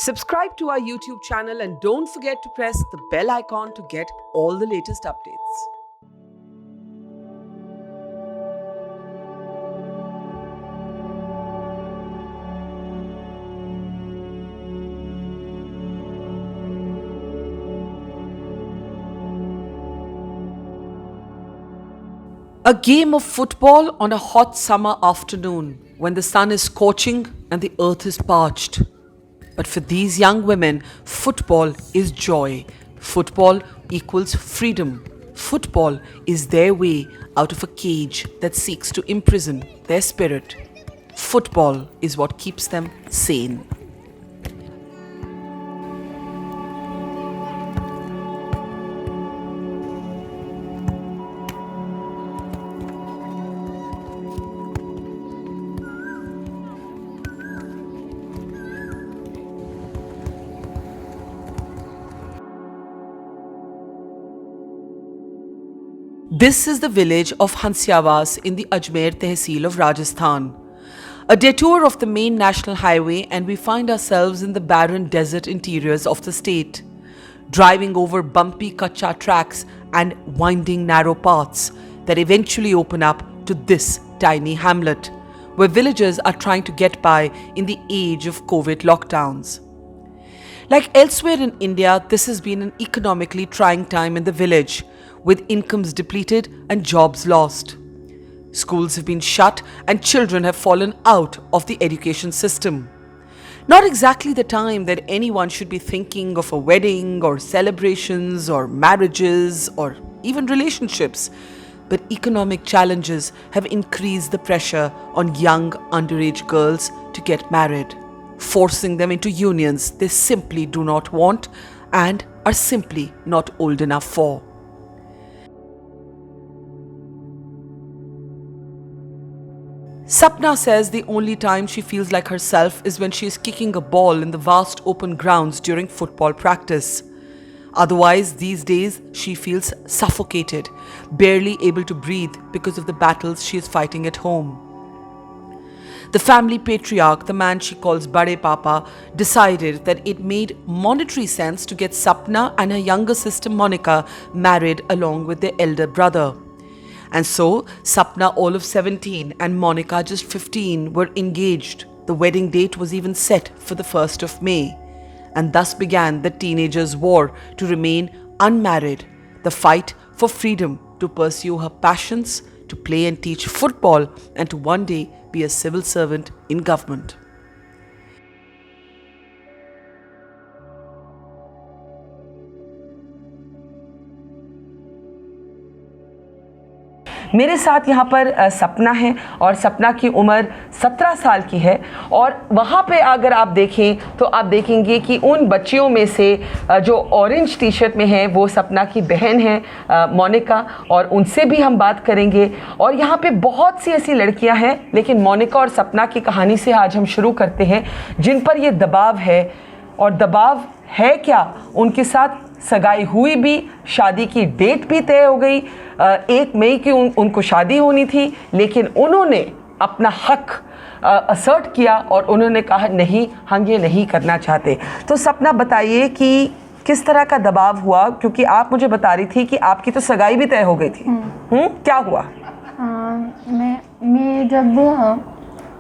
Subscribe to our YouTube channel and don't forget to press the bell icon to get all the latest updates. A game of football on a hot summer afternoon when the sun is scorching and the earth is parched. But for these young women, football is joy. Football equals freedom. Football is their way out of a cage that seeks to imprison their spirit. Football is what keeps them sane. This is the village of Hansiawas in the Ajmer Tehsil of Rajasthan. A detour of the main national highway and we find ourselves in the barren desert interiors of the state, driving over bumpy kacha tracks and winding narrow paths that eventually open up to this tiny hamlet, where villagers are trying to get by in the age of COVID lockdowns. Like elsewhere in India, this has been an economically trying time in the village, with incomes depleted and jobs lost. Schools have been shut and children have fallen out of the education system. Not exactly the time that anyone should be thinking of a wedding or celebrations or marriages or even relationships, but economic challenges have increased the pressure on young underage girls to get married, forcing them into unions they simply do not want and are simply not old enough for. Sapna says the only time she feels like herself is when she is kicking a ball in the vast open grounds during football practice. Otherwise, these days, she feels suffocated, barely able to breathe because of the battles she is fighting at home. The family patriarch, the man she calls Bade Papa, decided that it made monetary sense to get Sapna and her younger sister Monica married along with their elder brother. And so, Sapna, all of 17, and Monica, just 15, were engaged. The wedding date was even set for the 1st of May. And thus began the teenagers' war to remain unmarried, the fight for freedom to pursue her passions, to play and teach football, and to one day be a civil servant in government. मेरे साथ यहाँ पर सपना है और सपना की उम्र 17 साल की है और वहाँ पे अगर आप देखें तो आप देखेंगे कि उन बच्चियों में से जो ऑरेंज टी शर्ट में है वो सपना की बहन है मोनिका, और उनसे भी हम बात करेंगे। और यहाँ पे बहुत सी ऐसी लड़कियाँ हैं, लेकिन मोनिका और सपना की कहानी से आज हम शुरू करते हैं जिन पर ये दबाव है। और दबाव है क्या? उनके साथ सगाई हुई भी, शादी की डेट भी तय हो गई, 1 मई की उनको शादी होनी थी, लेकिन उन्होंने अपना हक असर्ट किया और उन्होंने कहा नहीं, हम ये नहीं करना चाहते। तो सपना बताइए कि किस तरह का दबाव हुआ, क्योंकि आप मुझे बता रही थी कि आपकी तो सगाई भी तय हो गई थी। क्या हुआ? मैं जब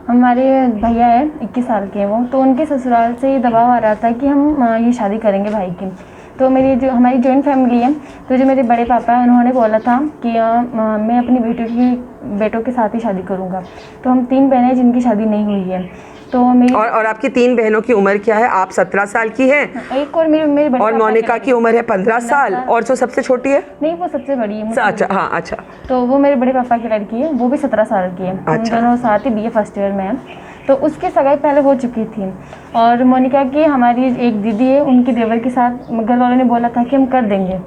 हमारे भैया है 21 साल के वो, तो उनके ससुराल से ये दबाव आ रहा था कि हम ये शादी करेंगे भाई की। तो हमारी जॉइंट फैमिली है, तो जो मेरे बड़े पापा हैं उन्होंने बोला था कि मैं अपनी बेटों के साथ ही शादी करूँगा। तो हम 3 बहनें जिनकी शादी नहीं हुई है। तो मेरी और आपकी 3 बहनों की उम्र क्या है? आप 17 साल की हैं, एक और मेरी और मोनिका की उम्र है 15 साल, और जो सबसे छोटी है? नहीं, वो सबसे बड़ी है। अच्छा, हाँ, अच्छा। तो वो मेरे बड़े पापा की लड़की है, वो भी 17 साल की है। हम दोनों साथ ही BA फर्स्ट ईयर में है। तो उसकी सगाई पहले हो चुकी थी। और मोनिका की हमारी एक दीदी है, उनकी देवर के साथ घर वालों ने बोला था कि हम कर देंगे।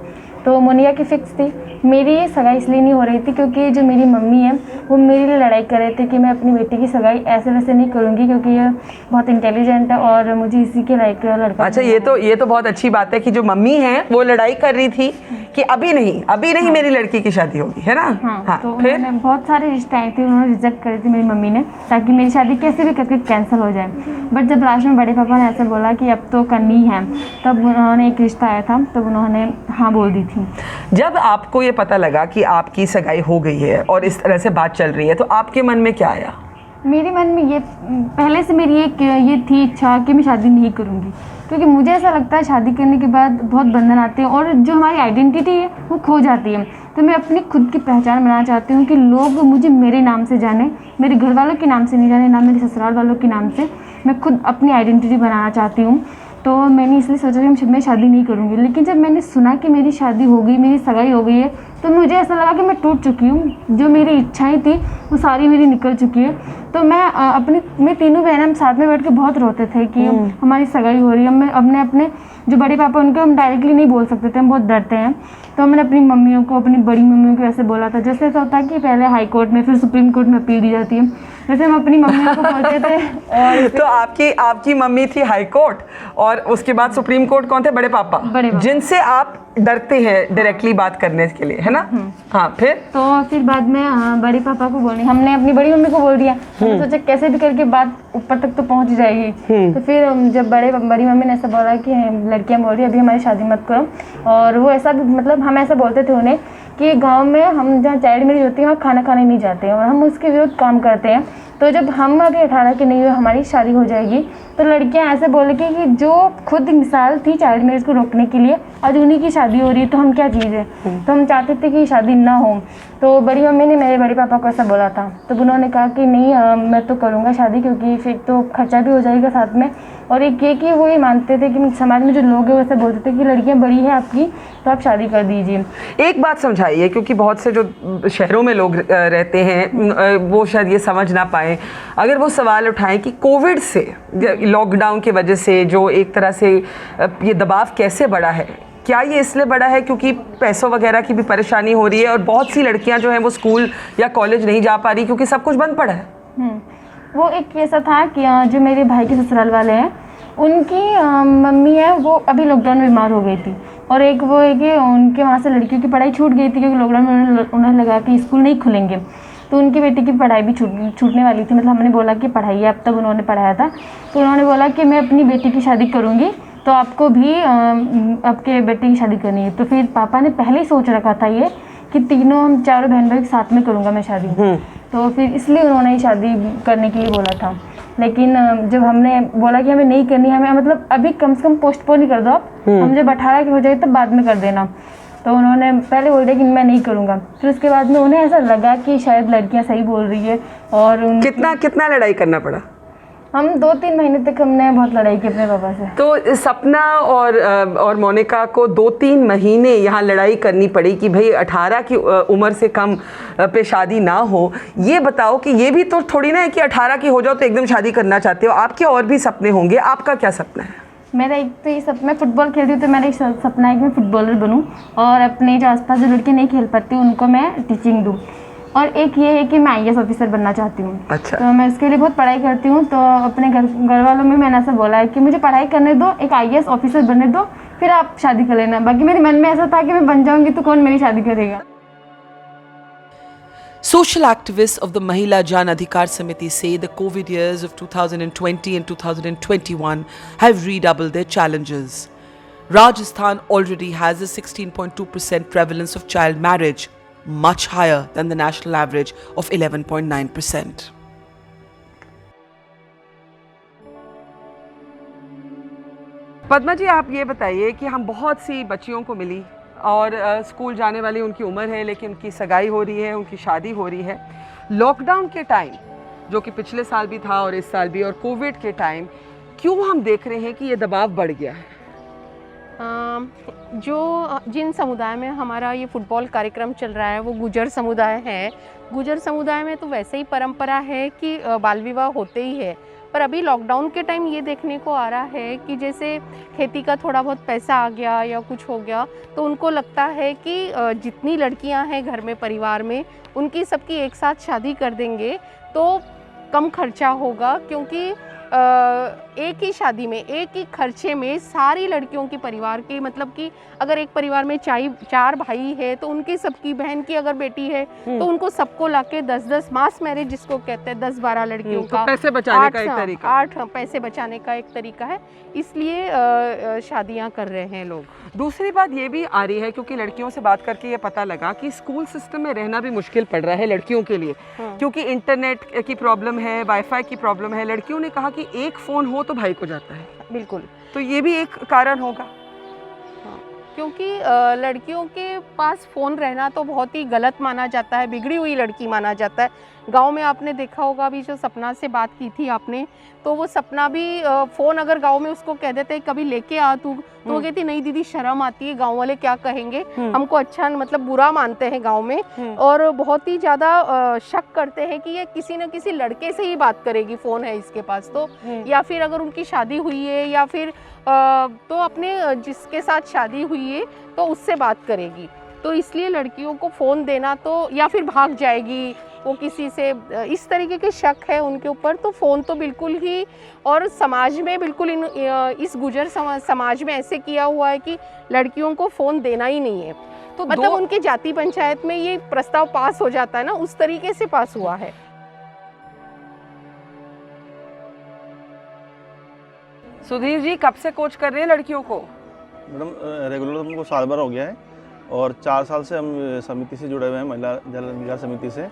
तो मोनिया की फिक्स थी। मेरी सगाई इसलिए नहीं हो रही थी क्योंकि जो मेरी मम्मी है वो मेरे लिए लड़ाई कर रहे थे कि मैं अपनी बेटी की सगाई ऐसे वैसे नहीं करूँगी क्योंकि ये बहुत इंटेलिजेंट है और मुझे इसी के लायक लड़का। अच्छा, ये तो बहुत अच्छी बात है कि जो मम्मी है वो लड़ाई कर रही थी कि अभी नहीं मेरी लड़की की शादी होगी, है ना। हाँ, तो फिर बहुत सारे रिश्ते आए थे, उन्होंने रिजेक्ट करी थी मेरी मम्मी ने ताकि मेरी शादी कैसे भी करके कैंसिल हो जाए। बट जब लास्ट में बड़े पापा ने ऐसे बोला कि अब तो करनी है, तब उन्होंने एक रिश्ता आया था, तब उन्होंने हाँ बोल दी थी। जब आपको ये पता लगा कि आपकी सगाई हो गई है और इस तरह से बात चल रही है तो आपके मन में क्या आया? मेरे मन में ये पहले से मेरी एक ये थी इच्छा कि मैं शादी नहीं करूँगी, क्योंकि मुझे ऐसा लगता है शादी करने के बाद बहुत बंधन आते हैं और जो हमारी आइडेंटिटी है वो खो जाती है। तो मैं अपनी खुद की पहचान बनाना चाहती हूँ कि लोग मुझे मेरे नाम से जाने, मेरे घर वालों के नाम से नहीं जाने, ना मेरे ससुराल वालों के नाम से। मैं खुद अपनी आइडेंटिटी बनाना चाहती हूँ, तो मैंने इसलिए सोचा कि मैं शादी नहीं करूँगी। लेकिन जब मैंने सुना कि मेरी शादी हो गई, मेरी सगाई हो गई है, तो मुझे ऐसा लगा कि मैं टूट चुकी हूँ। जो मेरी इच्छाएं थी वो सारी मेरी निकल चुकी है। तो मैं तीनों बहनें हम साथ में बैठ के बहुत रोते थे कि हमारी सगाई हो रही है। हम अपने जो बड़े पापा उनको हम डायरेक्टली नहीं बोल सकते थे, हम बहुत डरते हैं। तो मैंने अपनी मम्मियों को, अपनी बड़ी मम्मियों को ऐसे बोला था, जैसे ऐसा होता है कि पहले हाई कोर्ट में फिर सुप्रीम कोर्ट में अपील दी जाती है, वैसे हम अपनी मम्मियों को बोलते थे। और तो आपकी मम्मी थी हाई कोर्ट और उसके बाद सुप्रीम कोर्ट कौन थे? बड़े पापा, जिनसे आप डरते हैं डायरेक्टली बात करने के लिए, है ना। हाँ, फिर बाद में बड़े पापा को बोलनी, हमने अपनी बड़ी मम्मी को बोल दिया। हमने सोचा कैसे भी करके बात ऊपर तक तो पहुंच जाएगी। तो फिर जब बड़ी मम्मी ने ऐसा बोला कि लड़कियां बोल रही अभी हमारी शादी मत करो, और वो ऐसा भी मतलब हम ऐसा बोलते थे उन्हें कि गांव में हम जहाँ चाइल्ड मैरिज होती है वहाँ खाना खाने नहीं जाते हैं और हम उसके विरुद्ध काम करते हैं। तो जब हम अभी 18 की नहीं हुए, हमारी शादी हो जाएगी, तो लड़कियां ऐसे बोलेगी कि जो खुद मिसाल थी चाइल्ड मैरिज को रोकने के लिए, आज उन्हीं की शादी हो रही है, तो हम क्या चीज़ है। तो हम चाहते थे कि शादी ना हो। तो बड़ी मम्मी ने मेरे बड़े पापा को ऐसा बोला था, तो उन्होंने कहा कि नहीं मैं तो करूँगा शादी, क्योंकि फिर तो खर्चा भी हो जाएगा साथ में। और एक ये कि वो ये मानते थे कि समाज में जो लोग हैं वो ऐसे बोलते थे कि लड़कियाँ बड़ी हैं आपकी, तो आप शादी कर दीजिए। एक बात समझाइए, क्योंकि बहुत से जो शहरों में लोग रहते हैं वो शायद ये समझ ना पाए। अगर वो सवाल उठाएं कि कोविड से, लॉकडाउन की वजह से जो एक तरह से ये दबाव कैसे बढ़ा है, क्या ये इसलिए बढ़ा है क्योंकि पैसों वगैरह की भी परेशानी हो रही है और बहुत सी लड़कियां जो हैं वो स्कूल या कॉलेज नहीं जा पा रही क्योंकि सब कुछ बंद पड़ा है? वो एक ऐसा था कि जो मेरे भाई के ससुराल वाले हैं, उनकी मम्मी है वो अभी लॉकडाउन में बीमार हो गई थी, और एक वो है कि उनके वहाँ से लड़कियों की पढ़ाई छूट गई थी क्योंकि लॉकडाउन में उन्हें लगा कि स्कूल नहीं खुलेंगे, तो उनकी बेटी की पढ़ाई भी छूटने वाली थी। मतलब हमने बोला कि पढ़ाइए, अब तक उन्होंने पढ़ाया था, तो उन्होंने बोला कि मैं अपनी बेटी की शादी करूँगी, तो आपको भी आपके बेटे की शादी करनी है। तो फिर पापा ने पहले ही सोच रखा था ये कि हम चारों बहन भाई साथ में करूँगा मैं शादी। तो फिर इसलिए उन्होंने शादी करने के लिए बोला था। लेकिन जब हमने बोला कि हमें नहीं करनी, हमें मतलब अभी कम से कम पोस्टपोन ही कर दो आप, हम जब 18 की हो जाए तब बाद में कर देना, तो उन्होंने पहले बोल दिया कि मैं नहीं करूँगा। फिर उसके बाद में उन्हें ऐसा लगा कि शायद लड़कियाँ सही बोल रही है। और कितना लड़ाई करना पड़ा? हम 2-3 महीने तक हमने बहुत लड़ाई की अपने पापा से। तो सपना और मोनिका को 2-3 महीने यहाँ लड़ाई करनी पड़ी कि भाई 18 की उम्र से कम पे शादी ना हो। ये बताओ कि ये भी तो थोड़ी ना है कि 18 की हो जाओ तो एकदम शादी करना चाहते हो, आपके और भी सपने होंगे। आपका क्या सपना है? मेरा एक तो ये सपना, मैं फुटबॉल खेलती हूँ तो मेरा एक सपना है कि मैं फुटबॉलर बनूँ और अपने जो आसपास जो लड़के नहीं खेल पाती उनको मैं टीचिंग दूँ। और एक ये है कि मैं IAS ऑफिसर बनना चाहती हूँ। अच्छा। तो मैं उसके लिए बहुत पढ़ाई करती हूँ। तो अपने घर वालों में मैंने ऐसा बोला है कि मुझे पढ़ाई करने दो, एक IAS ऑफिसर बनने दो, फिर आप शादी कर लेना। बाकी मेरे मन में ऐसा था कि मैं बन जाऊँगी तो कौन मेरी शादी करेगा। Social activists of the Mahila Jan Adhikar Samiti say the COVID years of 2020 and 2021 have redoubled their challenges. Rajasthan already has a 16.2% prevalence of child marriage, much higher than the national average of 11.9%. Padma जी, आप ये बताइए कि हम बहुत सी बच्चियों को मिली और school जाने वाली उनकी उम्र है, लेकिन उनकी सगाई हो रही है, उनकी शादी हो रही है। लॉकडाउन के टाइम, जो कि पिछले साल भी था और इस साल भी, और कोविड के टाइम, क्यों हम देख रहे हैं कि ये दबाव बढ़ गया है? जिन समुदाय में हमारा ये फुटबॉल कार्यक्रम चल रहा है वो गुजर समुदाय है। गुजर समुदाय में तो वैसे ही परंपरा है कि बाल विवाह होते ही है, पर अभी लॉकडाउन के टाइम ये देखने को आ रहा है कि जैसे खेती का थोड़ा बहुत पैसा आ गया या कुछ हो गया तो उनको लगता है कि जितनी लड़कियां हैं घर में परिवार में उनकी सबकी एक साथ शादी कर देंगे तो कम खर्चा होगा, क्योंकि एक ही शादी में एक ही खर्चे में सारी लड़कियों के परिवार के, मतलब कि अगर एक परिवार में 4 भाई है तो उनकी सबकी बहन की अगर बेटी है तो उनको सबको लाके 10-10 मास मैरिज जिसको कहते हैं 10-12 लड़कियों तो का पैसे बचाने का एक तरीका, 8 पैसे बचाने का एक तरीका है, इसलिए शादियां कर रहे हैं लोग। दूसरी बात ये भी आ रही है क्योंकि लड़कियों से बात करके ये पता लगा कि स्कूल सिस्टम में रहना भी मुश्किल पड़ रहा है लड़कियों के लिए, क्योंकि इंटरनेट की प्रॉब्लम है, वाईफाई की प्रॉब्लम है। लड़कियों ने कहा कि एक फ़ोन हो तो भाई को जाता है। बिल्कुल, तो ये भी एक कारण होगा। क्योंकि लड़कियों के पास फ़ोन रहना तो बहुत ही गलत माना जाता है, बिगड़ी हुई लड़की माना जाता है। गांव में आपने देखा होगा, अभी जो सपना से बात की थी आपने, तो वो सपना भी फ़ोन अगर गांव में उसको कह देते कभी लेके आ तू, तो वो कहती नहीं दीदी शर्म आती है, गांव वाले क्या कहेंगे, हमको अच्छा मतलब बुरा मानते हैं गांव में, और बहुत ही ज़्यादा शक करते हैं कि ये किसी न किसी लड़के से ही बात करेगी, फ़ोन है इसके पास तो, या फिर अगर उनकी शादी हुई है या फिर तो अपने जिसके साथ शादी हुई है तो उससे बात करेगी। तो इसलिए लड़कियों को फ़ोन देना तो, या फिर भाग जाएगी वो किसी से, इस तरीके के शक है उनके ऊपर। तो फ़ोन तो बिल्कुल ही, और समाज में बिल्कुल इस गुजर समाज में ऐसे किया हुआ है कि लड़कियों को फ़ोन देना ही नहीं है। तो मतलब उनके जाति पंचायत में ये प्रस्ताव पास हो जाता है ना, उस तरीके से पास हुआ है। सुधीर जी कब से कोच कर रहे हैं लड़कियों को? मैडम रेगुलर हमको साल भर हो गया है और 4 साल से हम समिति से जुड़े हुए हैं, महिला जल विकास समिति से।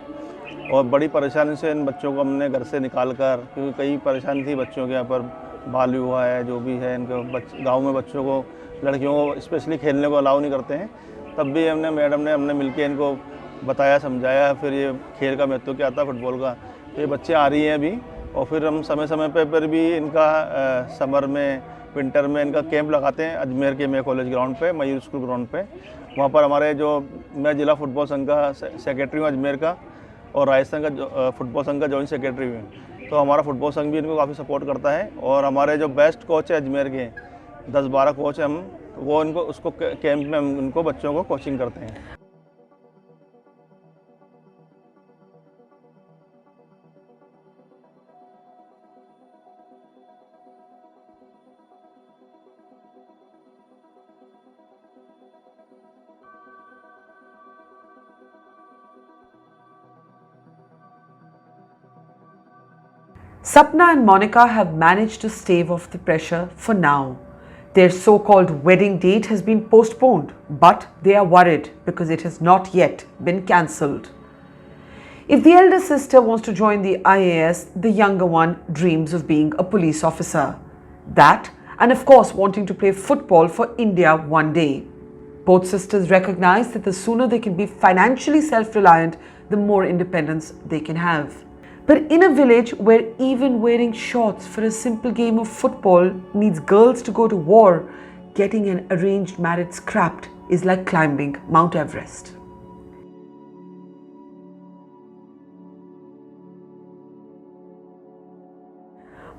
और बड़ी परेशानी से इन बच्चों को हमने घर से निकाल कर, क्योंकि कई परेशानी थी बच्चों के यहाँ पर, बाल विवाह है जो भी है, इनको गांव में बच्चों को, लड़कियों को स्पेशली खेलने को अलाउ नहीं करते हैं। तब भी हमने मिल के इनको बताया, समझाया, फिर ये खेल का महत्व क्या था फुटबॉल का। तो ये बच्चे आ रही हैं अभी, और फिर हम समय समय पर भी इनका समर में, विंटर में इनका कैंप लगाते हैं अजमेर के मे कॉलेज ग्राउंड पे, मयूर स्कूल ग्राउंड पे। वहाँ पर हमारे जो, मैं जिला फुटबॉल संघ का सेक्रेटरी हूँ अजमेर का, और राजस्थान का फुटबॉल संघ का जॉइंट सेक्रेटरी हूँ। तो हमारा फुटबॉल संघ भी इनको काफ़ी सपोर्ट करता है। और हमारे जो बेस्ट कोच है अजमेर के, 10-12 कोच हैं हम, वो इनको उसको कैंप में हम उनको बच्चों को कोचिंग करते हैं। Sapna and Monica have managed to stave off the pressure for now. Their so-called wedding date has been postponed, but they are worried because it has not yet been cancelled. If the elder sister wants to join the IAS, the younger one dreams of being a police officer. That, and of course wanting to play football for India one day. Both sisters recognize that the sooner they can be financially self-reliant, the more independence they can have. But in a village where even wearing shorts for a simple game of football needs girls to go to war, getting an arranged marriage scrapped is like climbing Mount Everest.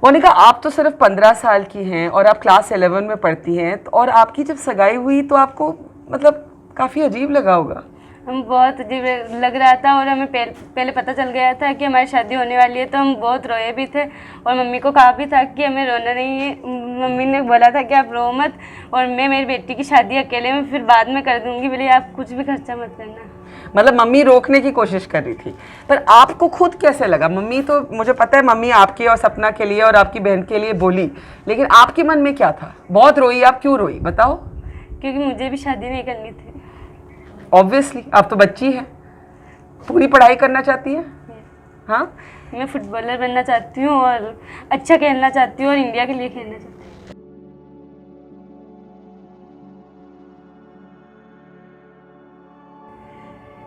Monika, आप तो सिर्फ 15 साल की हैं और आप class 11 में पढ़ती हैं, तो और आपकी जब सगाई हुई तो आपको मतलब काफ़ी अजीब लगा होगा। हम बहुत अजीब लग रहा था, और हमें पहले पता चल गया था कि हमारी शादी होने वाली है, तो हम बहुत रोए भी थे और मम्मी को कहा भी था कि हमें रोना नहीं है। मम्मी ने बोला था कि आप रो मत, और मैं मेरी बेटी की शादी अकेले में फिर बाद में कर दूंगी, बोले आप कुछ भी खर्चा मत करना। मतलब मम्मी रोकने की कोशिश कर रही थी, पर आपको खुद कैसे लगा? मम्मी तो मुझे पता है मम्मी आपकी और सपना के लिए और आपकी बहन के लिए बोली, लेकिन आपके मन में क्या था? बहुत रोई आप, क्यों रोई बताओ? क्योंकि मुझे भी शादी नहीं करनी थी। ऑब्वियसली आप तो बच्ची हैं, पूरी पढ़ाई करना चाहती हैं। हाँ, मैं फुटबॉलर बनना चाहती हूँ और अच्छा खेलना चाहती हूँ और इंडिया के लिए खेलना चाहती हूँ।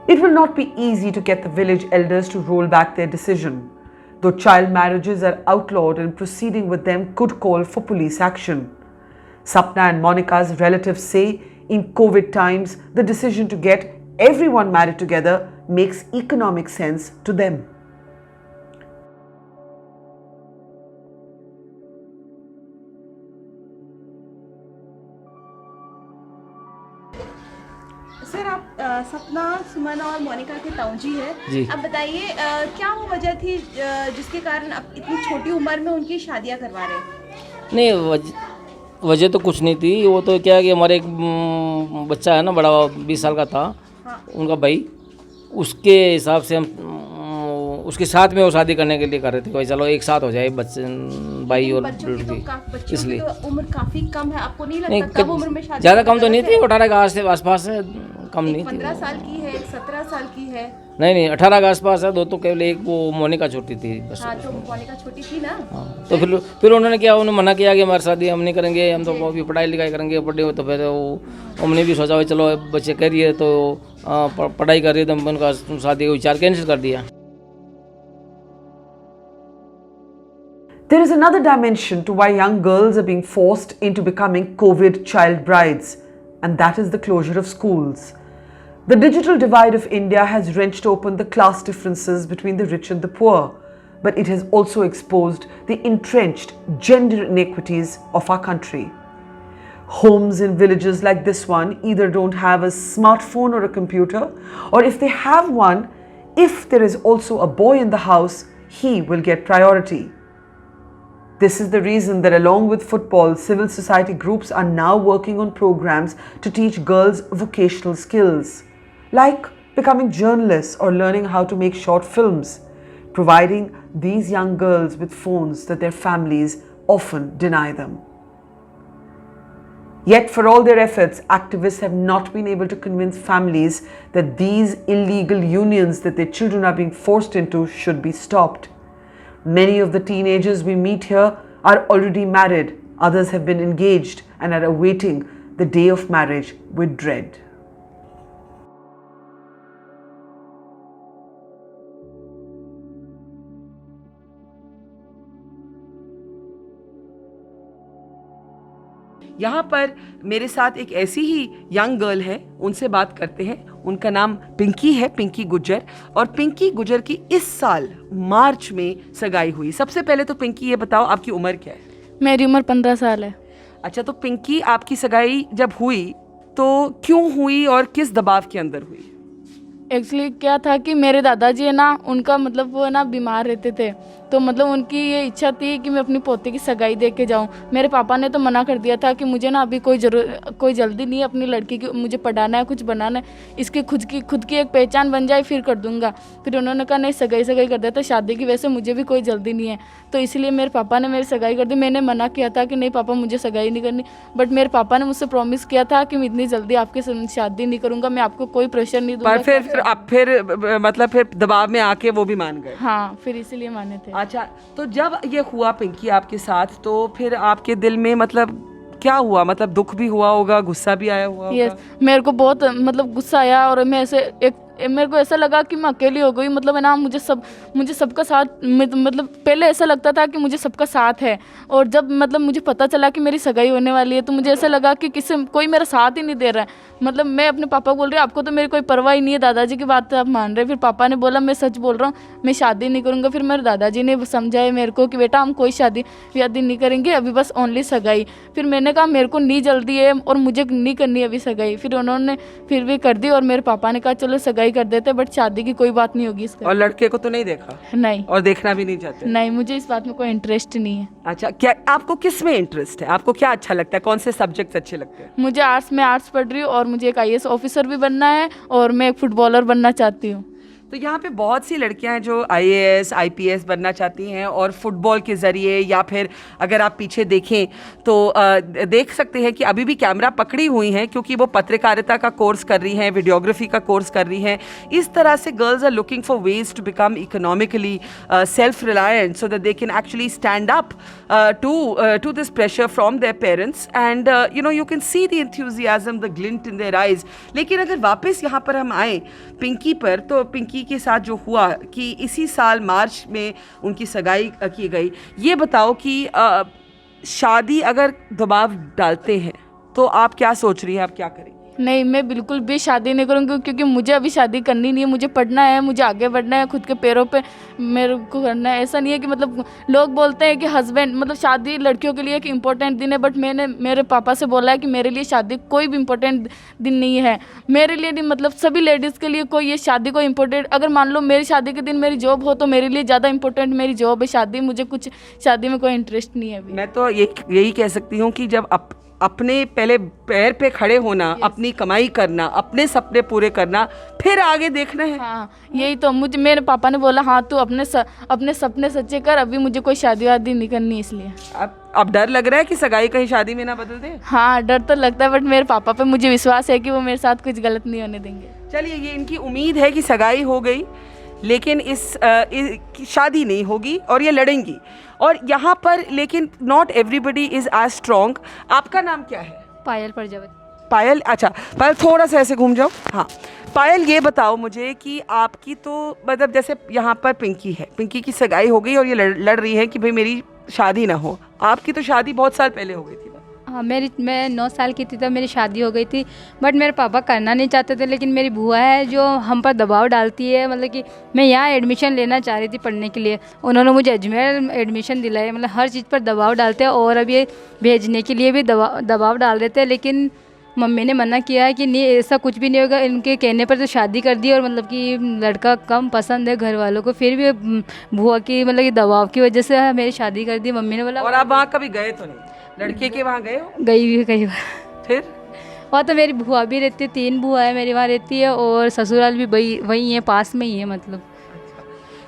It will not be easy to get the village elders to roll back their decision. Though child marriages are outlawed and proceeding with them could call for police action. Sapna and Monica's relatives say in COVID times, the decision to get everyone married together makes economic sense to them. Sir आप सपना, सुमन और मोनिका के ताऊजी है जी। अब बताइए क्या वो वजह थी जिसके कारण अब इतनी छोटी उम्र में उनकी शादियां करवा रहे हैं? नहीं, वजह तो कुछ नहीं थी। वो तो क्या है कि हमारे एक बच्चा है ना, बड़ा 20 साल का था। हाँ। उनका भाई, उसके हिसाब से हम उसके साथ में वो शादी करने के लिए कर रहे थे। भाई चलो एक साथ हो जाए बच्चे, भाई और बच्चों की लड़की, बच्चों की इसलिए। तो उम्र काफी कम है, आपको नहीं नहीं, लगता कम उम्र में शादी? ज़्यादा कम तो नहीं थी, 18 के आसपास है, कम नहीं थी। 15 साल की है, 17 साल की है। नहीं, 18 के आसपास है। दो तो केवल एक वो मोनिका छोटी थी बस। हाँ तो मोनिका छोटी थी ना। हाँ, तो फिर उन्होंने क्या, उन्होंने मना किया कि हमारी शादी हम नहीं करेंगे, हम तो अभी पढ़ाई लिखाई करेंगे। तो फिर वो हमने भी सोचा भाई चलो बच्चे कर रही है तो पढ़ाई कर रही है, तो उनका शादी का विचार कैंसिल कर दिया। There is another dimension to why young girls are being forced into becoming COVID child brides, and that is the closure of schools. The digital divide of India has wrenched open the class differences between the rich and the poor, but it has also exposed the entrenched gender inequities of our country. Homes in villages like this one either don't have a smartphone or a computer, or if they have one, if there is also a boy in the house, he will get priority. This is the reason that along with football, civil society groups are now working on programs to teach girls vocational skills, like becoming journalists or learning how to make short films, providing these young girls with phones that their families often deny them. Yet for all their efforts, activists have not been able to convince families that these illegal unions that their children are being forced into should be stopped. Many of the teenagers we meet here are already married, others have been engaged and are awaiting the day of marriage with dread. यहाँ पर मेरे साथ एक ऐसी ही young girl है, उनसे बात करते हैं। उनका नाम पिंकी है, पिंकी गुज्जर। और पिंकी गुज्जर की इस साल मार्च में सगाई हुई। सबसे पहले तो पिंकी ये बताओ आपकी उम्र क्या है? मेरी उम्र 15 साल है। अच्छा, तो पिंकी आपकी सगाई जब हुई तो क्यों हुई और किस दबाव के अंदर हुई? एक्चुअली क्या था कि मेरे दादाजी है ना, उनका मतलब वो है ना बीमार रहते थे, तो मतलब उनकी ये इच्छा थी कि मैं अपनी पोती की सगाई दे के जाऊँ। मेरे पापा ने तो मना कर दिया था कि मुझे ना अभी कोई जल्दी नहीं है अपनी लड़की की, मुझे पढ़ाना है, कुछ बनाना है, इसकी खुद की एक पहचान बन जाए फिर कर दूंगा। फिर उन्होंने कहा नहीं, सगाई कर देता, शादी की वैसे मुझे भी कोई जल्दी नहीं है। तो इसलिए मेरे पापा ने मेरी सगाई कर दी। मैंने मना किया था कि नहीं पापा मुझे सगाई नहीं करनी, बट मेरे पापा ने मुझसे प्रॉमिस किया था कि मैं इतनी जल्दी आपकी शादी नहीं करूँगा, मैं आपको कोई प्रेशर नहीं दूंगा। पर फिर दबाव में आके वो भी मान गए? हाँ, फिर इसीलिए माने थे। अच्छा, तो जब ये हुआ पिंकी आपके साथ, तो फिर आपके दिल में मतलब क्या हुआ? मतलब दुख भी हुआ होगा, गुस्सा भी आया हुआ होगा? यस, मेरे को बहुत मतलब गुस्सा आया और मैं ऐसे मेरे को ऐसा लगा कि मैं अकेली हो गई। मतलब है ना, मुझे सबका साथ, मतलब पहले ऐसा लगता था कि मुझे सबका साथ है, और जब मतलब मुझे पता चला कि मेरी सगाई होने वाली है तो मुझे ऐसा लगा कि कोई मेरा साथ ही नहीं दे रहा है। मतलब मैं अपने पापा को बोल रही हूँ आपको तो मेरी कोई परवाह ही नहीं है, दादाजी की बात आप मान रहे। फिर पापा ने बोला मैं सच बोल रहा हूँ, मैं शादी नहीं करूँगा। फिर मेरे दादाजी ने समझाया मेरे को कि बेटा हम कोई शादी नहीं करेंगे, अभी बस ओनली सगाई। फिर मैंने कहा मेरे को नहीं जल्दी है और मुझे नहीं करनी अभी सगाई। फिर उन्होंने फिर भी कर दी और मेरे पापा ने कहा चलो सगाई कर देते, बट शादी की कोई बात नहीं होगी इसका। और लड़के को तो नहीं देखा? नहीं, और देखना भी नहीं चाहते? नहीं, मुझे इस बात में कोई इंटरेस्ट नहीं है। अच्छा, क्या आपको किस में इंटरेस्ट है? आपको क्या अच्छा लगता है? कौन से सब्जेक्ट अच्छे लगते हैं? मुझे आर्ट्स पढ़ रही हूँ और मुझे एक IAS ऑफिसर भी बनना है और मैं एक फुटबॉलर बनना चाहती हूँ। तो यहाँ पे बहुत सी लड़कियां हैं जो IAS, IPS बनना चाहती हैं और फुटबॉल के ज़रिए, या फिर अगर आप पीछे देखें तो देख सकते हैं कि अभी भी कैमरा पकड़ी हुई हैं क्योंकि वो पत्रकारिता का कोर्स कर रही हैं, वीडियोग्राफी का कोर्स कर रही हैं। इस तरह से girls are looking for ways to become economically self reliant so that they can actually stand up to this pressure from their parents, and you can see the enthusiasm, the glint in their eyes. लेकिन अगर वापस यहाँ पर हम आए पिंकी पर, तो पिंकी के साथ जो हुआ कि इसी साल मार्च में उनकी सगाई की गई। ये बताओ कि शादी अगर दबाव डालते हैं तो आप क्या सोच रही हैं, आप क्या करेंगी? नहीं, मैं बिल्कुल भी शादी नहीं करूँगी क्योंकि मुझे अभी शादी करनी नहीं है। मुझे पढ़ना है, मुझे आगे बढ़ना है, खुद के पैरों पे मेरे को करना है। ऐसा नहीं है कि मतलब लोग बोलते हैं कि हस्बैंड मतलब शादी लड़कियों के लिए एक इम्पोर्टेंट दिन है, बट मैंने मेरे पापा से बोला है कि मेरे लिए शादी कोई भी इम्पोर्टेंट दिन नहीं है। मेरे लिए नहीं, मतलब सभी लेडीज़ के लिए कोई ये शादी को इम्पोर्टेंट, अगर मान लो मेरी शादी के दिन मेरी जॉब हो तो मेरे लिए ज़्यादा इम्पोर्टेंट मेरी जॉब है। शादी मुझे कुछ शादी में कोई इंटरेस्ट नहीं है अभी। मैं तो यही कह सकती हूँ कि जब अपने पहले पैर पे खड़े होना, अपनी कमाई करना, अपने सपने पूरे करना, फिर आगे देखना है। हाँ, यही तो मुझे मेरे पापा ने बोला, हाँ तू अपने सपने सच्चे कर, अभी मुझे कोई शादी वादी नहीं करनी इसलिए। अब डर लग रहा है कि सगाई कहीं शादी में ना बदल दे? हाँ, डर तो लगता है, बट मेरे पापा पे मुझे विश्वास है कि वो मेरे साथ कुछ गलत नहीं होने देंगे। चलिए, ये इनकी उम्मीद है कि सगाई हो गई, लेकिन की शादी नहीं होगी और ये लड़ेंगी। और यहाँ पर लेकिन not everybody is as strong. आपका नाम क्या है? पायल प्रजापति। पायल, अच्छा पायल, थोड़ा सा ऐसे घूम जाओ। हाँ पायल, ये बताओ मुझे कि आपकी तो मतलब जैसे यहाँ पर पिंकी है, पिंकी की सगाई हो गई और ये लड़ रही है कि भाई मेरी शादी ना हो। आपकी तो शादी बहुत साल पहले हो गई थी। हाँ, मैं 9 साल की थी तब मेरी शादी हो गई थी, बट मेरे पापा करना नहीं चाहते थे। लेकिन मेरी बुआ है जो हम पर दबाव डालती है, मतलब कि मैं यहाँ एडमिशन लेना चाह रही थी पढ़ने के लिए, उन्होंने मुझे अजमेर एडमिशन दिलाया। मतलब हर चीज़ पर दबाव डालते हैं और अब ये भेजने के लिए भी दबाव डाल देते हैं। लेकिन मम्मी ने मना किया है कि नहीं, ऐसा कुछ भी नहीं होगा। इनके कहने पर तो शादी कर दी और मतलब कि लड़का कम पसंद है घर वालों को, फिर भी बुआ की मतलब कि दबाव की वजह से मेरी शादी कर दी। मम्मी ने बोला। और आप वहाँ कभी गए तो नहीं? लड़के के वहाँ गए हो? गई भी कई बार। फिर वहाँ तो मेरी बुआ भी रहती है, 3 बुआ है मेरी वहाँ रहती है, और ससुराल भी वही है, पास में ही है मतलब।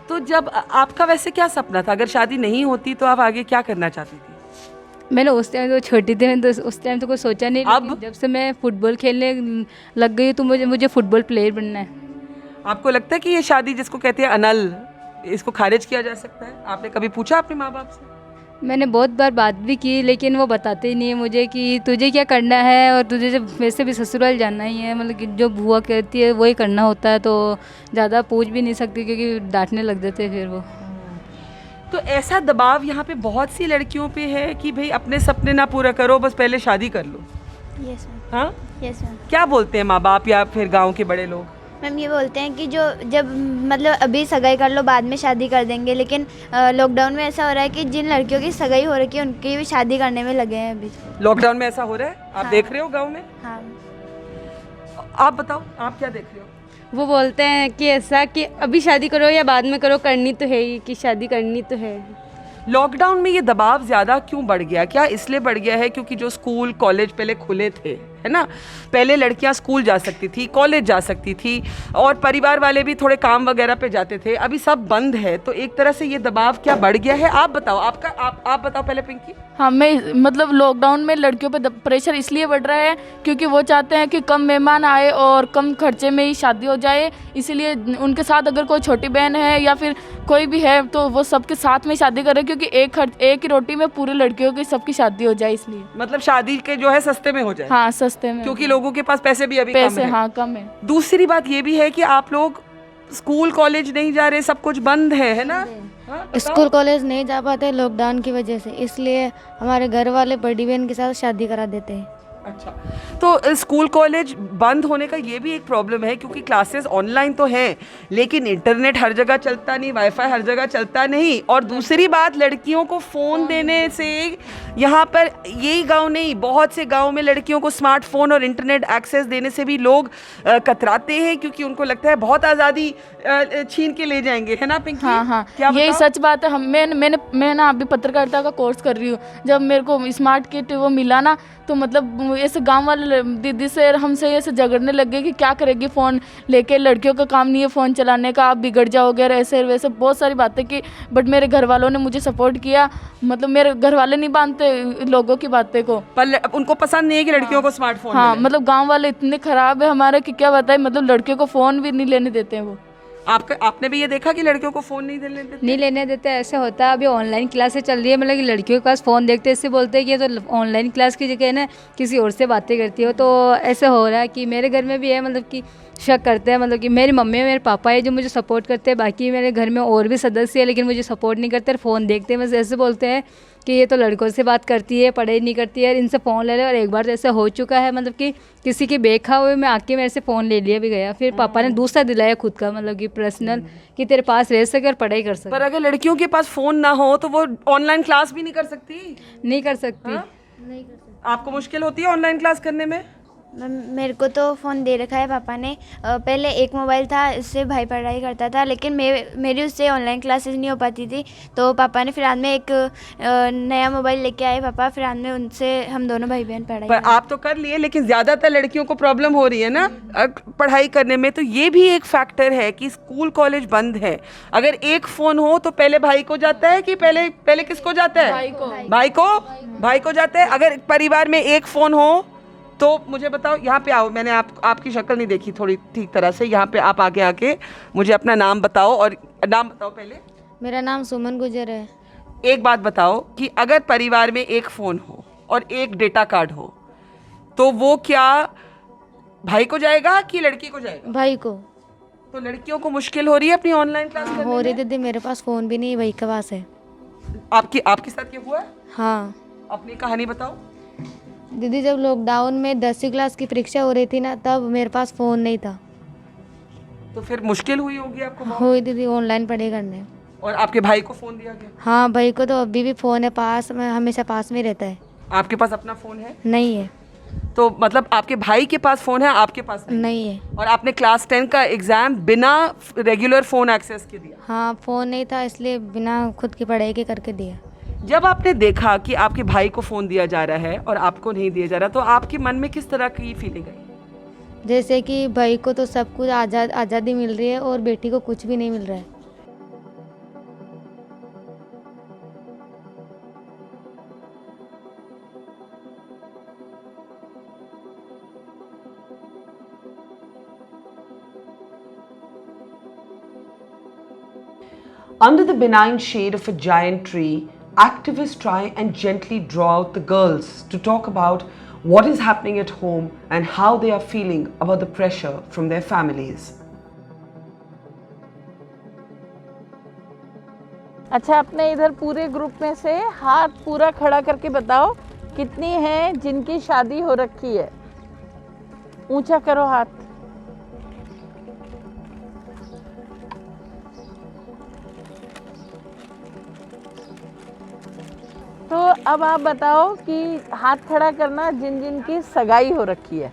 तो जब आपका वैसे क्या सपना था? अगर शादी नहीं होती तो आप आगे क्या करना चाहती थी? मैंने उस टाइम तो छोटी थी, मैं तो उस टाइम तो कुछ सोचा नहीं। अब जब से मैं फुटबॉल खेलने लग गई तो मुझे फुटबॉल प्लेयर बनना है। आपको लगता है कि ये शादी जिसको कहते हैं अनल, इसको खारिज किया जा सकता है? आपने कभी पूछा अपने माँ बाप से? मैंने बहुत बार बात भी की, लेकिन वो बताते ही नहीं है मुझे कि तुझे क्या करना है, और तुझे जब वैसे भी ससुराल जाना ही है, मतलब कि जो बुआ कहती है वही करना होता है, तो ज़्यादा पूछ भी नहीं सकती क्योंकि डांटने लग जाते हैं फिर वो। तो ऐसा दबाव यहाँ पे बहुत सी लड़कियों पे है कि भाई अपने सपने ना पूरा करो, बस पहले शादी कर लो। Yes ma'am. हाँ, यस मैम। क्या बोलते हैं माँ बाप या फिर गांव के बड़े लोग? मैम ये बोलते हैं कि जब मतलब अभी सगाई कर लो, बाद में शादी कर देंगे। लेकिन लॉकडाउन में ऐसा हो रहा है कि जिन लड़कियों की सगाई हो रखी है उनकी भी शादी करने में लगे हैं अभी। लॉकडाउन में ऐसा हो रहा है? आप हाँ। देख रहे हो गाँव में? हाँ। आप बताओ, आप क्या देख रहे हो? वो बोलते हैं कि ऐसा कि अभी शादी करो या बाद में करो, करनी तो है ही, कि शादी करनी तो है। लॉकडाउन में ये दबाव ज़्यादा क्यों बढ़ गया? क्या इसलिए बढ़ गया है क्योंकि जो स्कूल कॉलेज पहले खुले थे, है ना, पहले लड़कियां स्कूल जा सकती थी, कॉलेज जा सकती थी, और परिवार वाले भी थोड़े काम वगैरह पे जाते थे, अभी सब बंद है, तो एक तरह से ये दबाव क्या बढ़ गया है? आप बताओ, आप बताओ पहले पिंकी। हाँ, मैं मतलब लॉकडाउन में लड़कियों पे प्रेशर इसलिए बढ़ रहा है क्योंकि वो चाहते हैं कि कम मेहमान आए और कम खर्चे में ही शादी हो जाए। इसीलिए उनके साथ अगर कोई छोटी बहन है या फिर कोई भी है तो वो सबके साथ में शादी करे, क्योंकि एक ही रोटी में पूरी लड़कियों की सबकी शादी हो जाए, इसलिए मतलब शादी के जो है सस्ते में हो जाए। हाँ, सस्ते में, क्योंकि लोगों के पास पैसे भी अभी पैसे कम है। हाँ, कम है। दूसरी बात ये भी है कि आप लोग स्कूल कॉलेज नहीं जा रहे, सब कुछ बंद है ना? स्कूल कॉलेज नहीं जा पाते लॉकडाउन की वजह से, इसलिए हमारे घर वाले बड़ी बहन के साथ शादी करा देते हैं। अच्छा, तो स्कूल कॉलेज बंद होने का ये भी एक प्रॉब्लम है क्योंकि क्लासेस ऑनलाइन तो हैं, लेकिन इंटरनेट हर जगह चलता नहीं, वाईफाई हर जगह चलता नहीं, और दूसरी बात लड़कियों को फ़ोन देने से, यहाँ पर यही गांव नहीं, बहुत से गांव में लड़कियों को स्मार्टफोन और इंटरनेट एक्सेस देने से भी लोग कतराते हैं क्योंकि उनको लगता है बहुत आज़ादी छीन के ले जाएंगे, है ना पिंकी? हाँ हाँ, क्या यही सच बात है। मैं ना अभी पत्रकारिता का कोर्स कर रही हूँ। जब मेरे को स्मार्ट किट वो मिला ना, तो मतलब ऐसे गांव वाले दीदी से हमसे ऐसे झगड़ने लग गए कि क्या करेगी फ़ोन लेके, लड़कियों का काम नहीं है फ़ोन चलाने का, आप बिगड़ जाओगे, ऐसे वैसे बहुत सारी बातें की। बट मेरे घर वालों ने मुझे सपोर्ट किया। मतलब मेरे घर वाले नहीं मानते लोगों की बातें को, पर उनको पसंद नहीं है कि लड़कियों को स्मार्टफोन। हाँ, मतलब गाँव वाले इतने ख़राब है हमारे कि क्या बताए, मतलब लड़कियों को फ़ोन भी नहीं लेने देते हैं वो। आपने भी ये देखा कि लड़कियों को फ़ोन नहीं लेने देते? ऐसे होता है। अभी ऑनलाइन क्लासेस चल रही है, मतलब कि लड़कियों के पास फ़ोन देखते इससे बोलते हैं कि ये तो ऑनलाइन क्लास की जगह है ना, किसी और से बातें करती हो। तो ऐसे हो रहा है कि मेरे घर में भी है, मतलब कि शक करते हैं, मतलब कि मेरी मम्मी और मेरे पापा है जो मुझे सपोर्ट करते हैं, बाकी मेरे घर में और भी सदस्य है लेकिन मुझे सपोर्ट नहीं करते, फ़ोन देखते हैं, बस ऐसे बोलते हैं कि ये तो लड़कों से बात करती है, पढ़ाई नहीं करती है, इनसे फ़ोन ले ले। और एक बार तो ऐसा हो चुका है, मतलब कि किसी के बेखा हुए में आके मेरे से फ़ोन ले लिया भी गया, फिर पापा ने दूसरा दिलाया खुद का, मतलब कि पर्सनल, कि तेरे पास रह सके और पढ़ाई कर सके। पर अगर लड़कियों के पास फ़ोन ना हो तो वो ऑनलाइन क्लास भी नहीं कर सकती? नहीं कर सकती। नहीं कर सकते। आपको मुश्किल होती है ऑनलाइन क्लास करने में? मेरे को तो फ़ोन दे रखा है पापा ने। पहले एक मोबाइल था, उससे भाई पढ़ाई करता था, लेकिन मेरी उससे ऑनलाइन क्लासेस नहीं हो पाती थी, तो पापा ने फिर बाद में एक नया मोबाइल लेके आए पापा, फिर बाद में उनसे हम दोनों भाई बहन पढ़ाई पर आप तो कर लिए, लेकिन ज़्यादातर लड़कियों को प्रॉब्लम हो रही है ना पढ़ाई करने में, तो ये भी एक फैक्टर है कि स्कूल कॉलेज बंद है। अगर एक फ़ोन हो तो पहले भाई को जाता है कि पहले किसको जाता है? भाई को जाता है। अगर परिवार में एक फ़ोन हो तो मुझे बताओ, यहाँ पे आओ, मैंने आपकी शक्ल नहीं देखी थोड़ी ठीक तरह से, यहाँ पे आप आके मुझे अपना नाम बताओ, और नाम बताओ पहले। मेरा नाम सुमन गुजर है। एक बात बताओ कि अगर परिवार में एक फ़ोन हो और एक डेटा कार्ड हो तो वो क्या भाई को जाएगा कि लड़की को जाएगा? भाई को। तो लड़कियों को मुश्किल हो रही है अपनी ऑनलाइन क्लास करने हो रही में? दीदी, मेरे पास फ़ोन भी नहीं है, भाई के पास है। आपके साथ ये हुआ है? हाँ अपनी कहानी बताओ। दीदी, जब लॉकडाउन में 10वीं क्लास की परीक्षा हो रही थी ना, तब मेरे पास फ़ोन नहीं था। तो फिर मुश्किल हुई होगी आपको बहुत? हुई दीदी, ऑनलाइन पढ़ाई करने। और आपके भाई को फ़ोन दिया गया? हाँ, भाई को तो अभी भी फ़ोन है पास में, हमेशा पास में रहता है। आपके पास अपना फ़ोन है? नहीं है। तो मतलब आपके भाई के पास फ़ोन है, आपके पास नहीं है। और आपने क्लास 10 का एग्ज़ाम बिना रेगुलर फ़ोन एक्सेस के दिया? हाँ, फ़ोन नहीं था, इसलिए बिना खुद की पढ़ाई के करके दिया। जब आपने देखा कि आपके भाई को फ़ोन दिया जा रहा है और आपको नहीं दिया जा रहा, तो आपके मन में किस तरह की फीलिंग आई? जैसे कि भाई को तो सब कुछ आज़ादी मिल रही है और बेटी को कुछ भी नहीं मिल रहा है। Under the benign shade of a giant tree, activists try and gently draw out the girls to talk about what is happening at home and how they are feeling about the pressure from their families. अच्छा, अपने इधर पूरे group में से हाथ पूरा खड़ा करके बताओ कितनी हैं जिनकी शादी हो रखी है? ऊंचा करो हाथ। तो अब आप बताओ कि हाथ खड़ा करना जिन जिन की सगाई हो रखी है।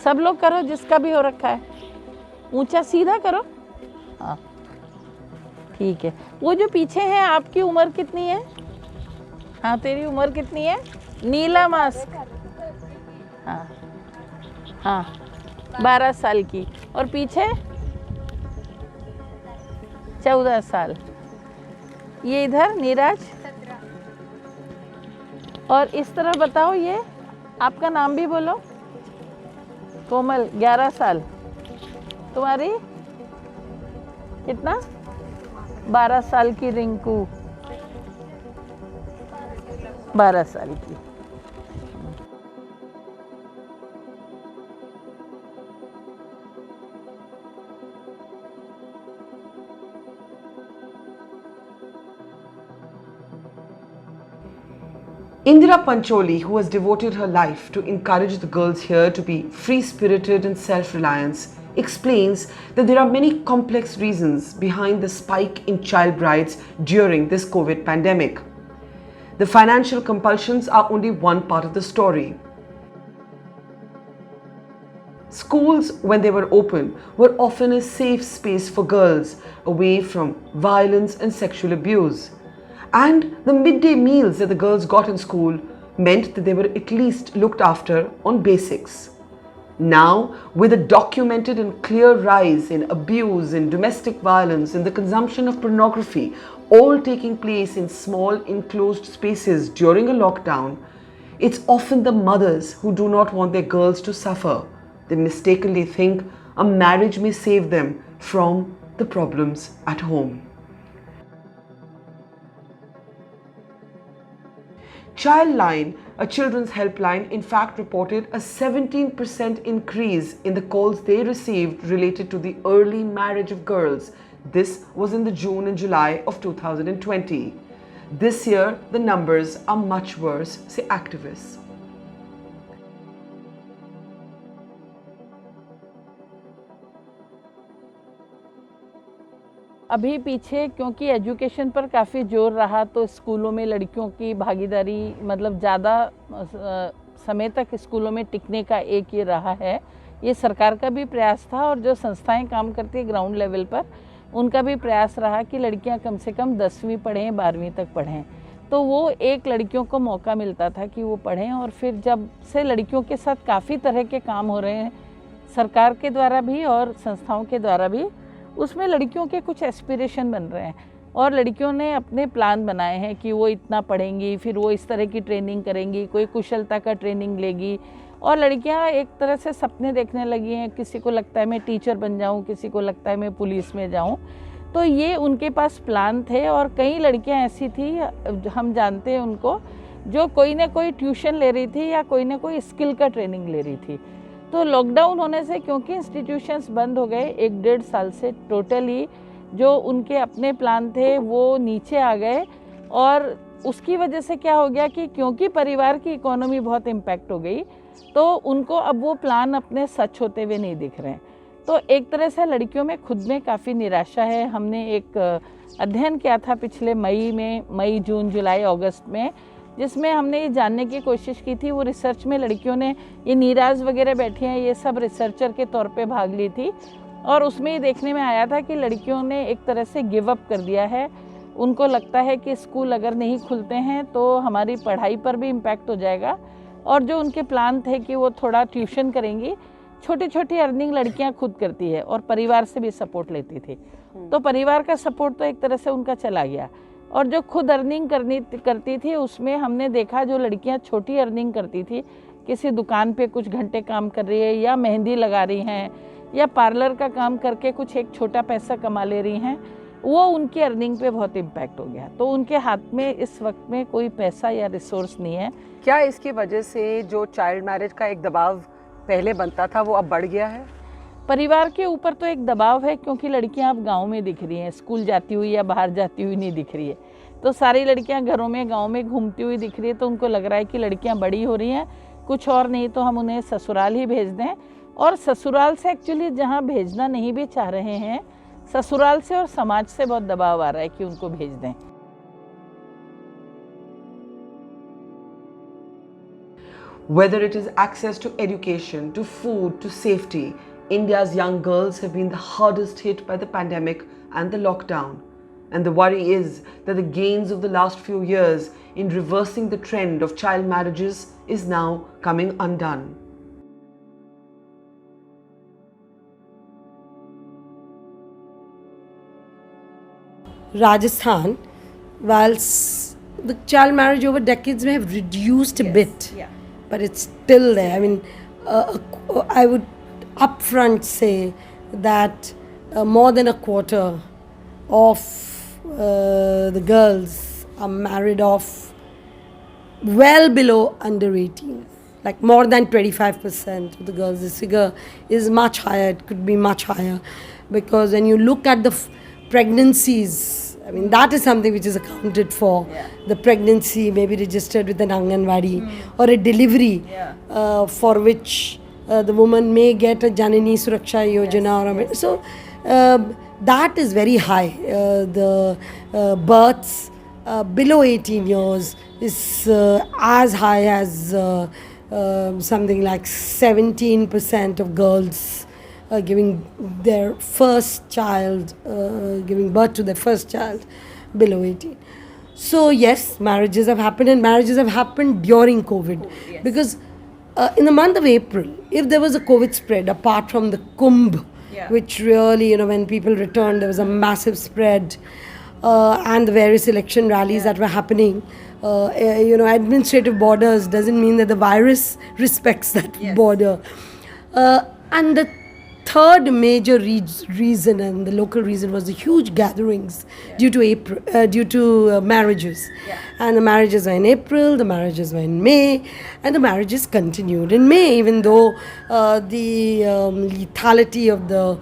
सब लोग करो जिसका भी हो रखा है, ऊंचा सीधा करो। हाँ ठीक है। वो जो पीछे हैं, आपकी उम्र कितनी है? हाँ, तेरी उम्र कितनी है? नीला मास्क। हाँ हाँ, 12 साल की। और पीछे 14 साल। ये इधर नीरज। और इस तरह बताओ, ये आपका नाम भी बोलो। कोमल, 11 साल। तुम्हारी कितना? 12 साल की रिंकू, 12 साल की। Indira Pancholi, who has devoted her life to encourage the girls here to be free-spirited and self-reliance, explains that there are many complex reasons behind the spike in child brides during this COVID pandemic. The financial compulsions are only one part of the story. Schools, when they were open, were often a safe space for girls away from violence and sexual abuse. And the midday meals that the girls got in school meant that they were at least looked after on basics. Now, with a documented and clear rise in abuse and domestic violence and the consumption of pornography, all taking place in small enclosed spaces during a lockdown, it's often the mothers who do not want their girls to suffer. They mistakenly think a marriage may save them from the problems at home. Childline, a children's helpline, in fact reported a 17% increase in the calls they received related to the early marriage of girls. This was in the June and July of 2020. This year, the numbers are much worse, say activists. अभी पीछे क्योंकि education पर काफ़ी जोर रहा तो स्कूलों में लड़कियों की भागीदारी मतलब ज़्यादा समय तक स्कूलों में टिकने का एक ये रहा है। ये सरकार का भी प्रयास था और जो संस्थाएं काम करती है ग्राउंड लेवल पर उनका भी प्रयास रहा कि लड़कियां कम से कम 10वीं पढ़ें 12वीं तक पढ़ें। तो वो एक लड़कियों को मौका मिलता था कि वो पढ़ें और फिर जब से लड़कियों के साथ काफ़ी तरह के काम हो रहे हैं सरकार के द्वारा भी और संस्थाओं के द्वारा भी, उसमें लड़कियों के कुछ एस्पिरेशन बन रहे हैं और लड़कियों ने अपने प्लान बनाए हैं कि वो इतना पढ़ेंगी, फिर वो इस तरह की ट्रेनिंग करेंगी, कोई कुशलता का ट्रेनिंग लेगी और लड़कियां एक तरह से सपने देखने लगी हैं। किसी को लगता है मैं टीचर बन जाऊं, किसी को लगता है मैं पुलिस में जाऊं। तो ये उनके पास प्लान थे और कई लड़कियां ऐसी थी, हम जानते हैं उनको, जो कोई ना कोई ट्यूशन ले रही थी या कोई ना कोई स्किल का ट्रेनिंग ले रही थी। तो लॉकडाउन होने से क्योंकि इंस्टीट्यूशंस बंद हो गए 1-1.5 साल से, टोटली जो उनके अपने प्लान थे वो नीचे आ गए और उसकी वजह से क्या हो गया कि क्योंकि परिवार की इकोनॉमी बहुत इम्पैक्ट हो गई तो उनको अब वो प्लान अपने सच होते हुए नहीं दिख रहे हैं। तो एक तरह से लड़कियों में खुद में काफ़ी निराशा है। हमने एक अध्ययन किया था पिछले मई, जून, जुलाई, अगस्त में, जिसमें हमने ये जानने की कोशिश की थी। वो रिसर्च में लड़कियों ने, ये नीराज वगैरह बैठी हैं, ये सब रिसर्चर के तौर पे भाग ली थी और उसमें ये देखने में आया था कि लड़कियों ने एक तरह से गिव अप कर दिया है। उनको लगता है कि स्कूल अगर नहीं खुलते हैं तो हमारी पढ़ाई पर भी इम्पैक्ट हो जाएगा और जो उनके प्लान थे कि वो थोड़ा ट्यूशन करेंगी, छोटी छोटी अर्निंग लड़कियां खुद करती है और परिवार से भी सपोर्ट लेती थी। तो परिवार का सपोर्ट तो एक तरह से उनका चला गया और जो खुद अर्निंग करती थी उसमें हमने देखा जो लड़कियां छोटी अर्निंग करती थी, किसी दुकान पे कुछ घंटे काम कर रही है या मेहंदी लगा रही हैं या पार्लर का काम करके कुछ एक छोटा पैसा कमा ले रही हैं, वो उनकी अर्निंग पे बहुत इम्पैक्ट हो गया। तो उनके हाथ में इस वक्त में कोई पैसा या रिसोर्स नहीं है। क्या इसकी वजह से जो चाइल्ड मैरिज का एक दबाव पहले बनता था वो अब बढ़ गया है? परिवार के ऊपर तो एक दबाव है क्योंकि लड़कियां अब गांव में दिख रही हैं, स्कूल जाती हुई या बाहर जाती हुई नहीं दिख रही है। तो सारी लड़कियां घरों में गांव में घूमती हुई दिख रही है, तो उनको लग रहा है कि लड़कियां बड़ी हो रही हैं, कुछ और नहीं तो हम उन्हें ससुराल ही भेज दें। और ससुराल से एक्चुअली जहाँ भेजना नहीं भी चाह रहे हैं, ससुराल से और समाज से बहुत दबाव आ रहा है कि उनको भेज दें। Whether it is access to education, to food, to safety, India's young girls have been the hardest hit by the pandemic and the lockdown. And the worry is that the gains of the last few years in reversing the trend of child marriages is now coming undone. Rajasthan, whilst the child marriage over decades may have reduced a bit, but it's still there. I mean, I would upfront say that more than a quarter of the girls are married off well below under 18. Like more than 25% of the girls. This figure is much higher. It could be much higher because when you look at the pregnancies, I mean, that is something which is accounted for. The pregnancy may be registered with an Anganwadi or a delivery for which the woman may get a Janani Suraksha Yojana. So that is very high. The births below 18 years is as high as something like 17% of girls giving their first child, giving birth to their first child below 18. So yes, marriages have happened, and marriages have happened during COVID. Because in the month of April, if there was a COVID spread, apart from the Kumbh, which really, when people returned, there was a massive spread, and the various election rallies that were happening, administrative borders doesn't mean that the virus respects that border. And the third major reason, and the local reason, was the huge gatherings due to marriages. And the marriages were in April, the marriages were in May, and the marriages continued in May, even though the lethality of the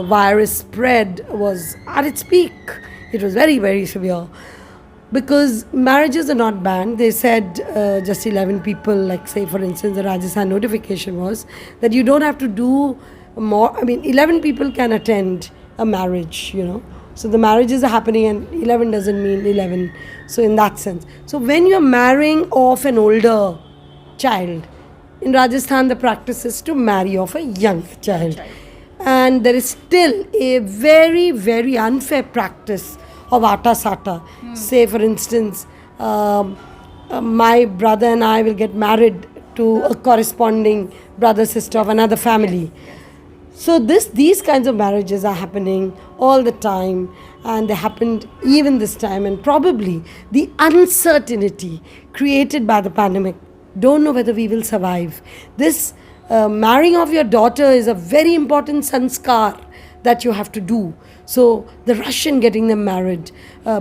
virus spread was at its peak. It was very, very severe. Because marriages are not banned. They said just 11 people, like say for instance the Rajasthan notification was that you don't have to do more. I mean 11 people can attend a marriage, you know. So the marriages are happening and 11 doesn't mean 11. So in that sense. So when you're marrying off an older child, in Rajasthan the practice is to marry off a young child. And there is still a very, very unfair practice of atta sata. Say for instance, my brother and I will get married to a corresponding brother sister of another family. So these kinds of marriages are happening all the time, and they happened even this time. And probably the uncertainty created by the pandemic, don't know whether we will survive. This marrying of your daughter is a very important sanskar that you have to do. So the rush in getting them married,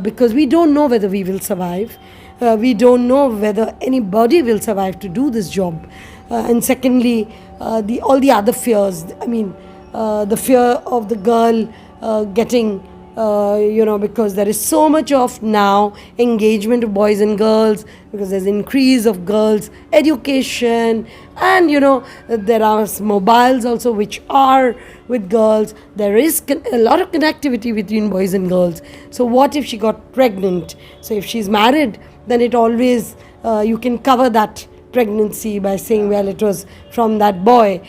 because we don't know whether we will survive. We don't know whether anybody will survive to do this job. And secondly, all the other fears. I mean, the fear of the girl getting, because there is so much of now engagement of boys and girls, because there's increase of girls' education, and there are mobiles also which are with girls. There is a lot of connectivity between boys and girls. So what if she got pregnant? So if she's married, then it always, you can cover that pregnancy by saying, well, it was from that boy.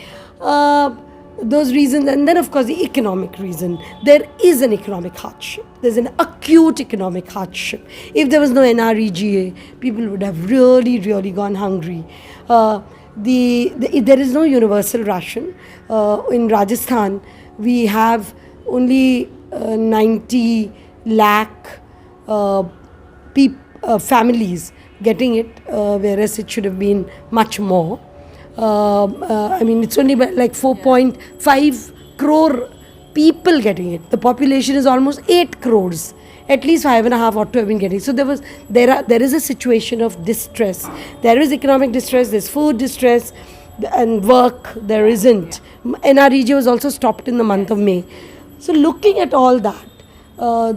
Those reasons, and then of course the economic reason. There is an economic hardship. There's an acute economic hardship. If there was no NREGA, people would have really, really gone hungry. There is no universal ration. In Rajasthan, we have only 90 lakh families getting it, whereas it should have been much more. I mean, it's only like 4.5 crore people getting it. The population is almost 8 crores. At least 5.5 ought to have been getting. So there is a situation of distress. There is economic distress, there's food distress, and work there isn't. NREGA was also stopped in the month of May. So looking at all that,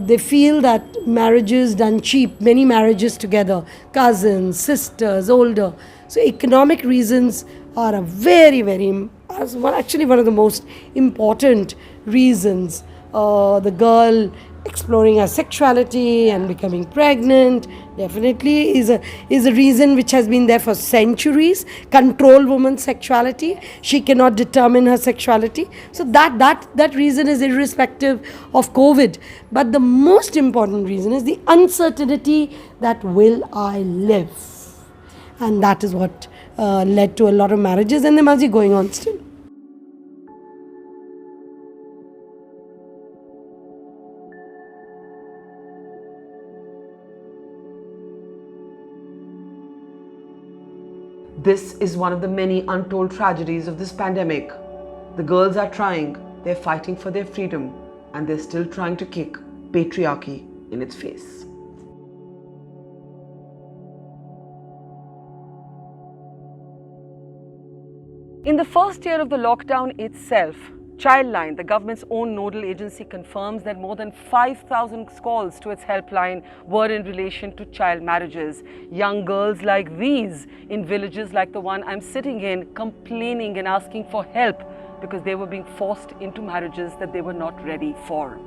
they feel that marriages done cheap, many marriages together, cousins, sisters, older. So economic reasons are a very, very, actually one of the most important reasons. The girl exploring her sexuality and becoming pregnant definitely is a reason which has been there for centuries. Control woman's sexuality. She cannot determine her sexuality. So that reason is irrespective of COVID. But the most important reason is the uncertainty that will I live? And that is what led to a lot of marriages, and they must be going on still. This is one of the many untold tragedies of this pandemic. The girls are trying, they're fighting for their freedom, and they're still trying to kick patriarchy in its face. In the first year of the lockdown itself, Childline, the government's own nodal agency, confirms that more than 5,000 calls to its helpline were in relation to child marriages. Young girls like these in villages like the one I'm sitting in, complaining and asking for help because they were being forced into marriages that they were not ready for.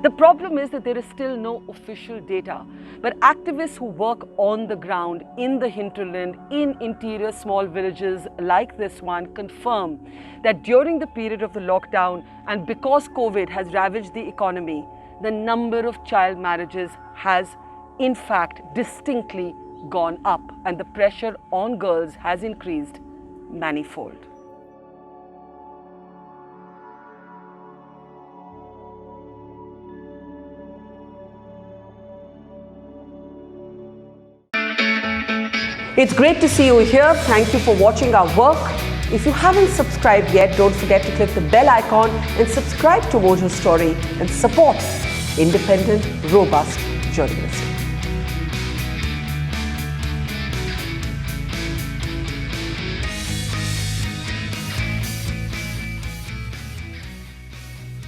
The problem is that there is still no official data, but activists who work on the ground in the hinterland, in interior small villages like this one, confirm that during the period of the lockdown and because COVID has ravaged the economy, the number of child marriages has in fact distinctly gone up, and the pressure on girls has increased manifold. It's great to see you here. Thank you for watching our work. If you haven't subscribed yet, don't forget to click the bell icon and subscribe to Mojo Story and support independent, robust journalism.